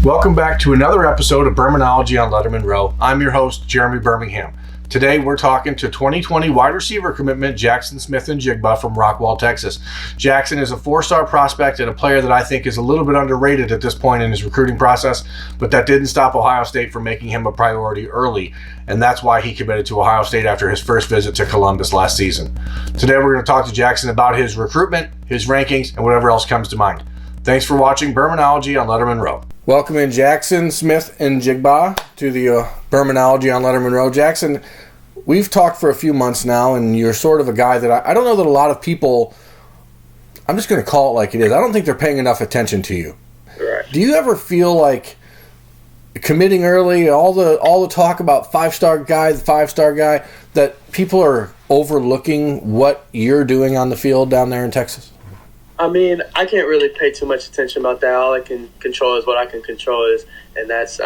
Welcome back to another episode of Birminology on Lettermen Row. I'm your host, Jeremy Birmingham. Today we're talking to 2020 wide receiver commitment Jaxon Smith-Njigba from Rockwall, Texas. Jaxon is a four-star prospect and a player that I think is a little bit underrated at this point in his recruiting process, but that didn't stop Ohio State from making him a priority early, and that's why he committed to Ohio State after his first visit to Columbus last season. Today we're going to talk to Jaxon about his recruitment, his rankings, and whatever else comes to mind. Thanks for watching Birminology on Lettermen Row. Welcome in Jaxon Smith-Njigba to the Birminology on Lettermen Row. Jaxon, we've talked for a few months now, and you're sort of a guy that I don't know that a lot of people, I'm just going to call it like it is, I don't think they're paying enough attention to you. Right. Do you ever feel like committing early, all the talk about five-star guy, that people are overlooking what you're doing on the field down there in Texas? I mean, I can't really pay too much attention about that. All I can control is what I can control and that's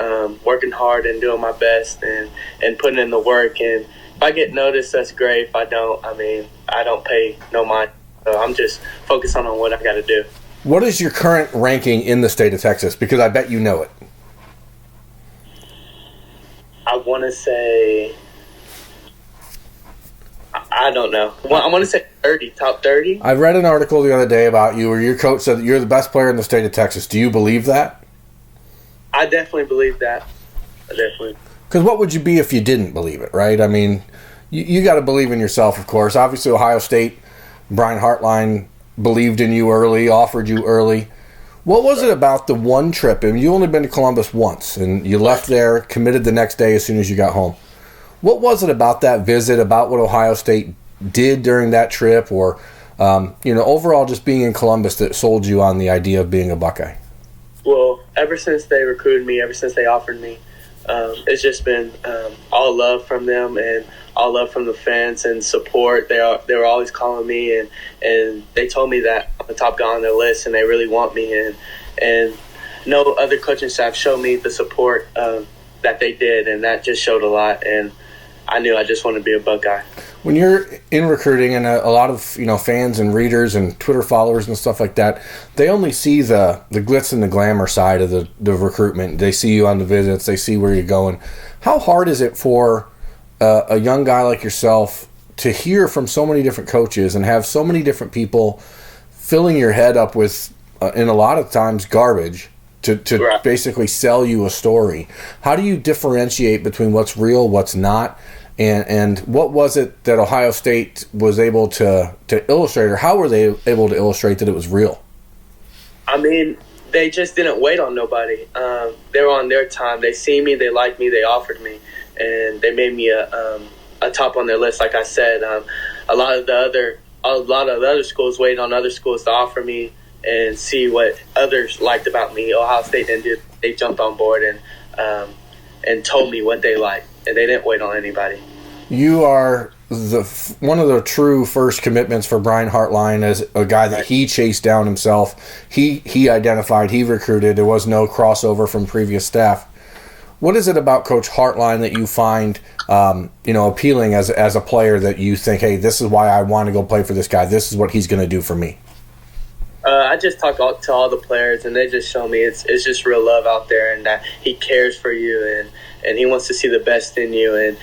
working hard and doing my best and putting in the work. And if I get noticed, that's great. If I don't, I don't pay no mind. So I'm just focusing on what I got to do. What is your current ranking in the state of Texas? Because I bet you know it. I want to say, I don't know. I want to say 30, top 30. I read an article the other day about you where your coach said that you're the best player in the state of Texas. Do you believe that? I definitely believe that. Because what would you be if you didn't believe it, right? I mean, you got to believe in yourself, of course. Obviously, Ohio State, Brian Hartline believed in you early, offered you early. What was it about the one trip? I mean, you only been to Columbus once, and you left there, committed the next day as soon as you got home. What was it about that visit, about what Ohio State did during that trip, or overall just being in Columbus that sold you on the idea of being a Buckeye? Well, ever since they recruited me, ever since they offered me, it's just been all love from them and all love from the fans and support. They were always calling me, and they told me that I'm the top guy on their list, and they really want me. And no other coaching staff showed me the support that they did, and that just showed a lot. And I knew I just wanted to be a Buckeye. When you're in recruiting, and a lot of fans and readers and Twitter followers and stuff like that, they only see the glitz and the glamour side of the recruitment. They see you on the visits. They see where you're going. How hard is it for a young guy like yourself to hear from so many different coaches and have so many different people filling your head up with, in a lot of times, garbage to right. basically sell you a story? How do you differentiate between what's real, what's not? And what was it that Ohio State was able to illustrate, or how were they able to illustrate that it was real? I mean, they just didn't wait on nobody. They were on their time. They see me, they liked me, they offered me, and they made me a top on their list. Like I said, a lot of the other schools waited on other schools to offer me and see what others liked about me. Ohio State didn't do. They jumped on board and told me what they liked, and they didn't wait on anybody. You are one of the true first commitments for Brian Hartline, as a guy that he chased down himself. He identified, he recruited. There was no crossover from previous staff. What is it about Coach Hartline that you find appealing as a player, that you think, hey, this is why I want to go play for this guy. This is what he's going to do for me? I just talk to all the players, and they just show me it's just real love out there, and that he cares for you, and he wants to see the best in you. And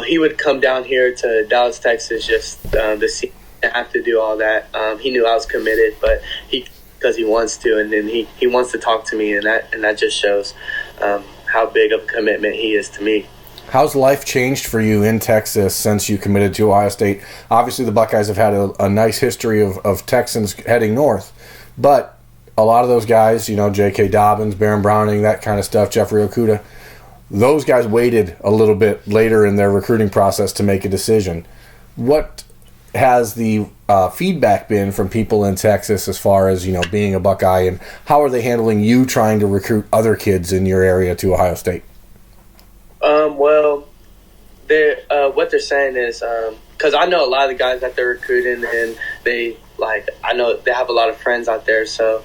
he would come down here to Dallas, Texas, just to see me have to do all that. He knew I was committed, but because he wants to, and then he wants to talk to me, and that just shows how big of a commitment he is to me. How's life changed for you in Texas since you committed to Ohio State? Obviously, the Buckeyes have had a nice history of Texans heading north, but a lot of those guys, J.K. Dobbins, Baron Browning, that kind of stuff, Jeffrey Okudah, those guys waited a little bit later in their recruiting process to make a decision. What has the feedback been from people in Texas as far as, being a Buckeye, and how are they handling you trying to recruit other kids in your area to Ohio State? Well, what they're saying is, because I know a lot of the guys that they're recruiting, and I know they have a lot of friends out there. So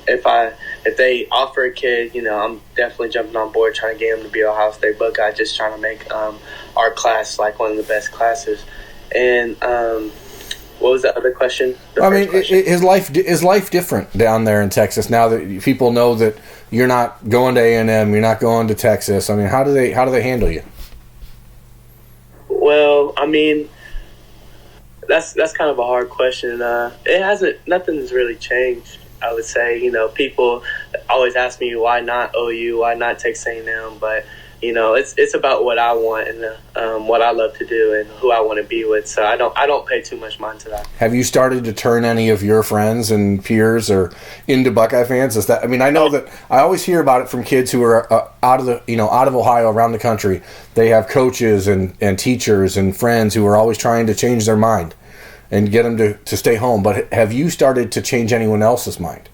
if they offer a kid, I'm definitely jumping on board, trying to get him to be an Ohio State Buckeye, just trying to make our class like one of the best classes. And What was the other question? I mean, is life different down there in Texas now that people know that you're not going to A&M, you're not going to Texas? I mean, how do they handle you? Well, I mean, that's kind of a hard question. Nothing's really changed. I would say, people always ask me why not OU, why not Texas A&M, but it's about what I want and what I love to do and who I want to be with. So I don't pay too much mind to that. Have you started to turn any of your friends and peers or into Buckeye fans? I know that I always hear about it from kids who are out of Ohio, around the country. They have coaches and teachers and friends who are always trying to change their mind and get them to stay home. But have you started to change anyone else's mind?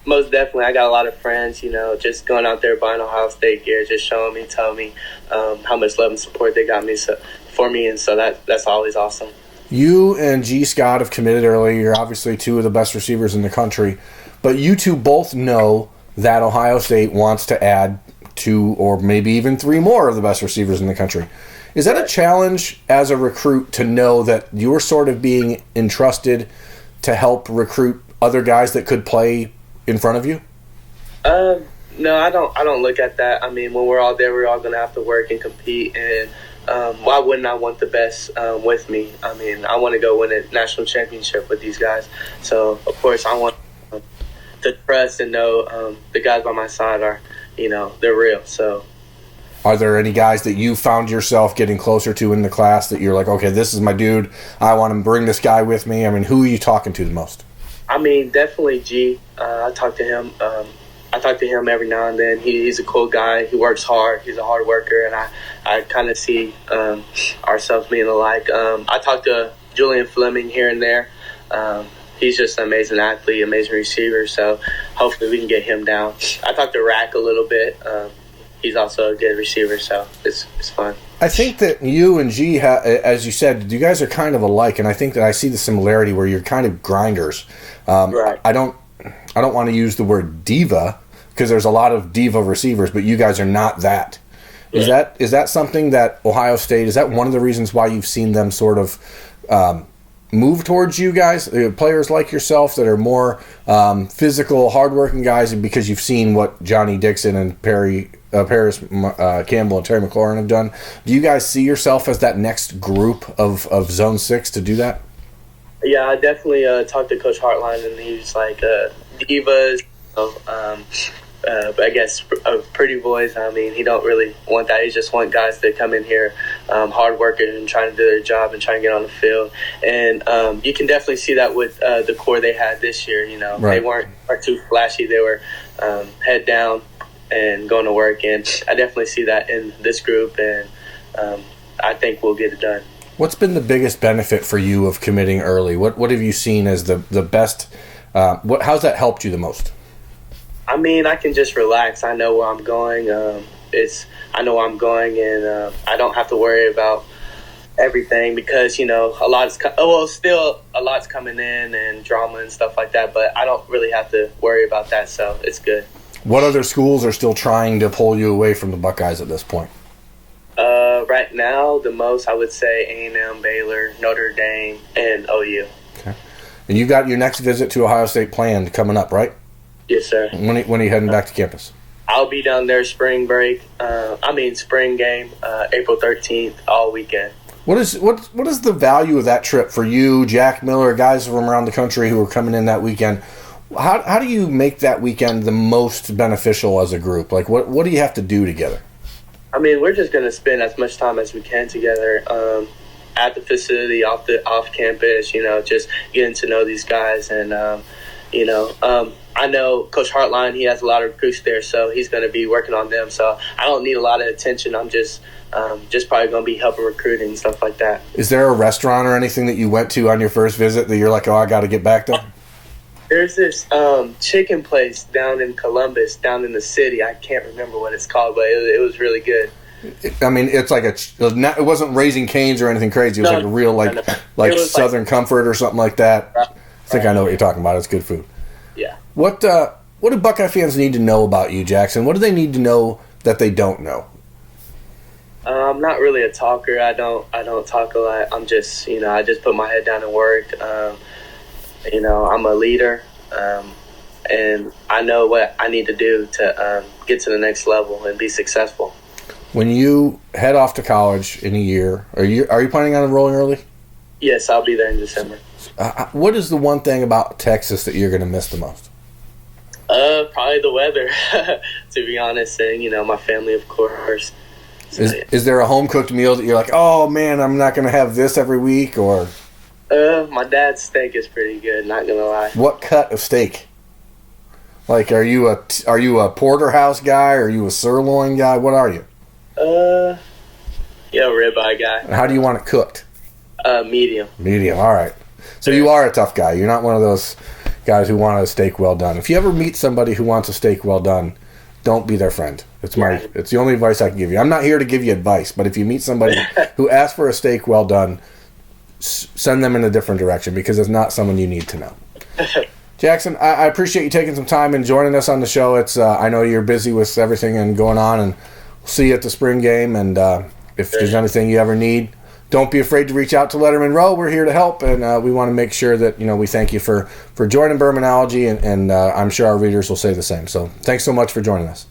Most definitely. I got a lot of friends, just going out there buying Ohio State gear, just showing me, telling me how much love and support they got for me, and so that's always awesome. You and G. Scott have committed early. You're obviously two of the best receivers in the country, but you two both know that Ohio State wants to add 2 or maybe even 3 more of the best receivers in the country. Is that a challenge as a recruit to know that you're sort of being entrusted to help recruit other guys that could play in front of you? No, I don't look at that. I mean, when we're all there, we're all going to have to work and compete. And why wouldn't I want the best with me? I mean, I want to go win a national championship with these guys. So, of course, I want to trust and know the guys by my side are, they're real. So, are there any guys that you found yourself getting closer to in the class that you're like, okay, this is my dude, I want to bring this guy with me? I mean, who are you talking to the most? I mean, definitely G. I talk to him. I talk to him every now and then. He's a cool guy. He works hard. He's a hard worker, and I kind of see ourselves being alike. I talk to Julian Fleming here and there. He's just an amazing athlete, amazing receiver, so hopefully we can get him down. I talk to Rack a little bit. He's also a good receiver, so it's fun. I think that you and G, as you said, you guys are kind of alike, and I think that I see the similarity where you're kind of grinders. Right. I don't want to use the word diva because there's a lot of diva receivers, but you guys are not that. Yeah. Is that something that Ohio State, is that one of the reasons why you've seen them sort of move towards you guys, players like yourself that are more physical, hardworking guys, and because you've seen what Johnny Dixon and Paris Campbell and Terry McLaurin have done? Do you guys see yourself as that next group of Zone 6 to do that? Yeah, I definitely talked to Coach Hartline, and he's like, divas, I guess, pretty boys. I mean, he don't really want that. He just want guys that come in here, hard workers and trying to do their job and trying to get on the field. And you can definitely see that with the core they had this year. Right. They weren't too flashy. They were head down and going to work. And I definitely see that in this group, and I think we'll get it done. What's been the biggest benefit for you of committing early? What have you seen as the best? How's that helped you the most? I mean, I can just relax. I know where I'm going. I know where I'm going, and I don't have to worry about everything because a lot's still a lot's coming in and drama and stuff like that. But I don't really have to worry about that, so it's good. What other schools are still trying to pull you away from the Buckeyes at this point? Right now, the most I would say A&M, Baylor, Notre Dame, and OU. Okay. And you got your next visit to Ohio State planned coming up, right? Yes, sir. When are you heading back to campus? I'll be down there spring game, April 13th, all weekend. What is the value of that trip for you, Jack Miller, guys from around the country who are coming in that weekend? How do you make that weekend the most beneficial as a group? Like, what do you have to do together? I mean, we're just going to spend as much time as we can together at the facility, off campus, just getting to know these guys. And, I know Coach Hartline, he has a lot of recruits there, so he's going to be working on them. So I don't need a lot of attention. I'm just probably going to be helping recruiting and stuff like that. Is there a restaurant or anything that you went to on your first visit that you're like, oh, I got to get back there? There's this chicken place down in Columbus, down in the city. I can't remember what it's called, but it was really good. I mean, it's like it wasn't Raising Cane's or anything crazy. It was like a real like Southern Comfort or something like that. I think I know what you're talking about. It's good food. Yeah. What do Buckeye fans need to know about you, Jaxon? What do they need to know that they don't know? I'm not really a talker. I don't talk a lot. I'm just, I just put my head down and work. I'm a leader, and I know what I need to do to get to the next level and be successful. When you head off to college in a year, are you planning on enrolling early? Yes, I'll be there in December. What is the one thing about Texas that you're going to miss the most? Probably the weather, to be honest, and my family, of course. So, is there a home cooked meal that you're like, oh man, I'm not going to have this every week? Or my dad's steak is pretty good. Not gonna lie. What cut of steak? Like, are you a porterhouse guy? Or are you a sirloin guy? What are you? Ribeye guy. And how do you want it cooked? Medium. Medium. All right. So you are a tough guy. You're not one of those guys who want a steak well done. If you ever meet somebody who wants a steak well done, don't be their friend. It's the only advice I can give you. I'm not here to give you advice, but if you meet somebody who asks for a steak well done, send them in a different direction, because it's not someone you need to know. Jaxon, I appreciate you taking some time and joining us on the show. It's I know you're busy with everything and going on, and we'll see you at the spring game. And if there's anything you ever need, don't be afraid to reach out to Lettermen Row. We're here to help, and we want to make sure that we thank you for joining Birminology, and I'm sure our readers will say the same. So thanks so much for joining us.